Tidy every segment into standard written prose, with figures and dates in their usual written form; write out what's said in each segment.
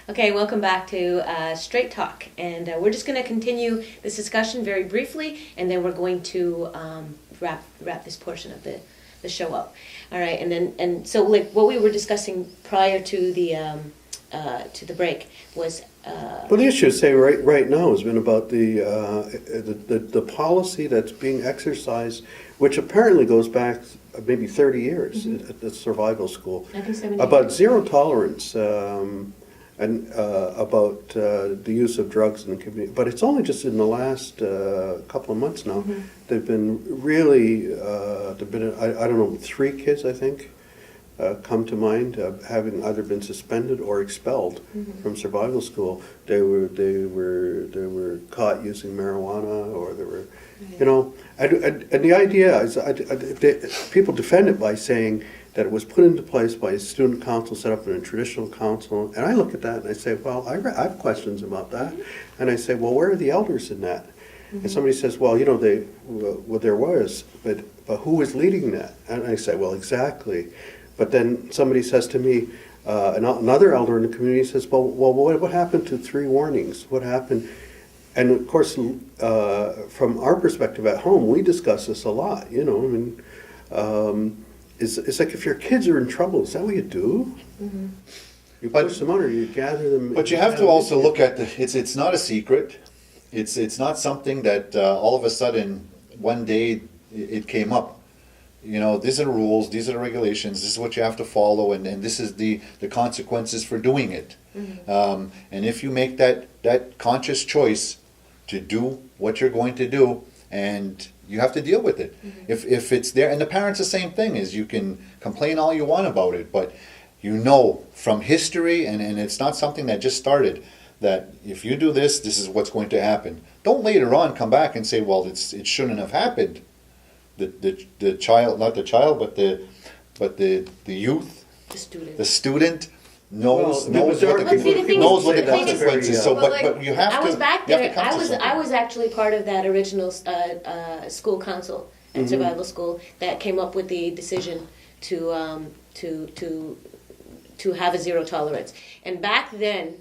Okay, welcome back to Straight Talk, and we're just going to continue this discussion very briefly, and then we're going to wrap this portion of the show up. All right, and so like what we were discussing prior to the break was. Well, the issue, say right now, has been about the policy that's being exercised, which apparently goes back maybe 30 years at the survival school, 1978. about zero tolerance and about the use of drugs in the community. But it's only just in the last couple of months now. They've been really, there've been I don't know, 3 kids I think. Come to mind, having either been suspended or expelled from survival school. They were caught using marijuana, or they were, you know, and the idea is, people defend it by saying that it was put into place by a student council set up in a traditional council, and I look at that and I say, well, I have questions about that, and I say, well, where are the elders in that? And somebody says, well, you know, there was, but who was leading that? And I say, well, exactly. But then somebody says to me, another elder in the community says, well, what happened to 3 warnings? What happened? And of course, from our perspective at home, we discuss this a lot, you know. I mean, it's like if your kids are in trouble, is that what you do? You push them out or you gather them? But you have to also look at it's not a secret. It's not something that all of a sudden, one day, it came up. You know, these are the rules, these are the regulations, this is what you have to follow, and this is the consequences for doing it. And if you make that conscious choice to do what you're going to do, and you have to deal with it. If it's there, and the parents, the same thing, is you can complain all you want about it, but you know from history, and it's not something that just started, that if you do this, this is what's going to happen. Don't later on come back and say, well, it shouldn't have happened. The child, not the child, but the youth, The student knows knows what the consequences. So, but you have to. I was back there. I I was actually part of that original school council at survival school that came up with the decision to have a zero tolerance. And back then,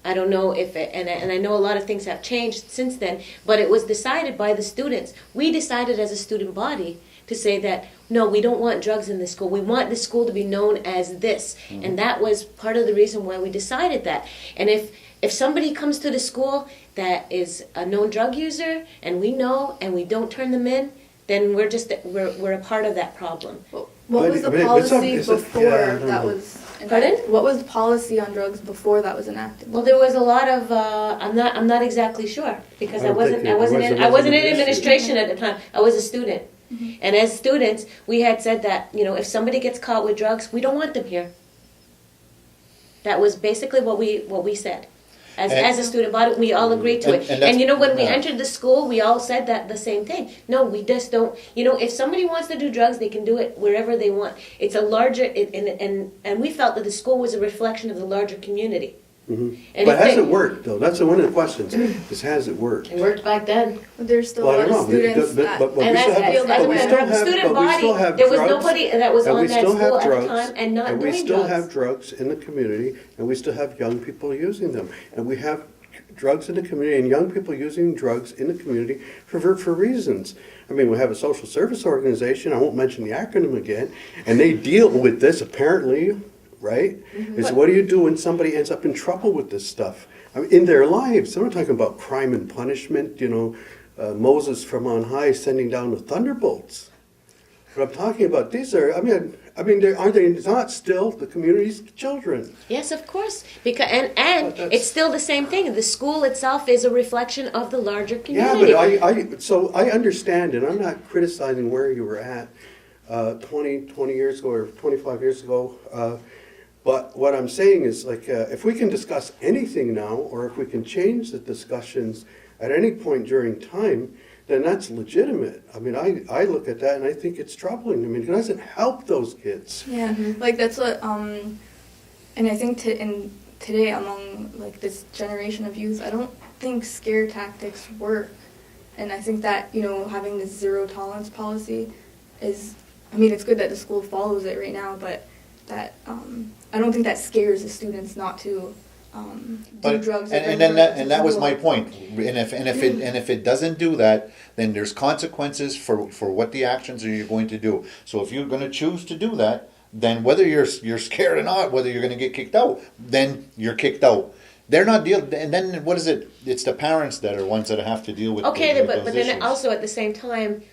I don't know if it, and I know a lot of things have changed since then, but it was decided by the students. We decided as a student body to say that, no, we don't want drugs in this school. We want this school to be known as this. And that was part of the reason why we decided that. And if somebody comes to the school that is a known drug user, and we know, and we don't turn them in, then we're a part of that problem. What was the policy before that was enacted? Pardon? What was the policy on drugs before that was enacted? Well, there was a lot of I'm not exactly sure because I wasn't in administration at the time. I was a student, and as students, we had said that, you know, if somebody gets caught with drugs, we don't want them here. That was basically what we said. As a student body, we all agreed to it. And you know, when we entered the school, we all said that the same thing. No, we just don't. You know, if somebody wants to do drugs, they can do it wherever they want. It's a larger, and we felt that the school was a reflection of the larger community. But has it worked, though? That's one of the questions. Is has it worked? It worked back then. But there's still a lot of students that student body, there was nobody that was on that school at the time and not doing drugs. And we still have drugs in the community, and we still have young people using them. And we have drugs in the community and young people using drugs in the community for reasons. I mean, we have a social service organization, I won't mention the acronym again, and they deal with this apparently, right? Is what do you do when somebody ends up in trouble with this stuff? I mean, in their lives. I'm not talking about crime and punishment, you know, Moses from on high sending down the thunderbolts. What I'm talking about, these are, I mean, aren't they not still the community's children? Yes, of course. Because and it's still the same thing. The school itself is a reflection of the larger community. Yeah, but I understand, and I'm not criticizing where you were at 20 years ago or 25 years ago. But what I'm saying is, like, if we can discuss anything now, or if we can change the discussions at any point during time, then that's legitimate. I mean, I look at that and I think it's troubling. I mean, it doesn't help those kids. Yeah, like that's what, and I think today among like this generation of youth, I don't think scare tactics work. And I think that, you know, having this zero tolerance policy is, I mean, it's good that the school follows it right now, but that, I don't think that scares the students not to But, do drugs. and then that was my point. And if it doesn't do that, then there's consequences for what the actions are you're going to do. So if you're going to choose to do that, then whether you're scared or not, whether you're going to get kicked out, then you're kicked out. They're not dealing, and then what is it? It's the parents that are ones that have to deal with. Okay, with but those then issues. also at the same time,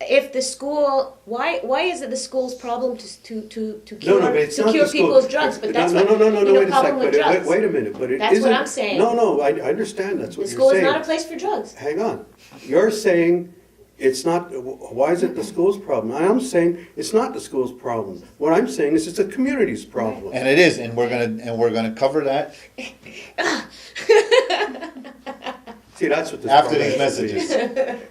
if the school, why is it the school's problem to cure but it's not cure the school. people's drugs? But that's no, what wait a problem with second. drugs. Wait a minute. But it That's what isn't- I'm saying. No, I understand. That's what The you're school saying. is not a place for drugs. Hang on. You're saying it's not, why is it the school's problem? I'm saying it's not the school's problem. What I'm saying is it's a community's problem. And it is, and we're gonna cover that See, that's what this after problem these has to be. messages.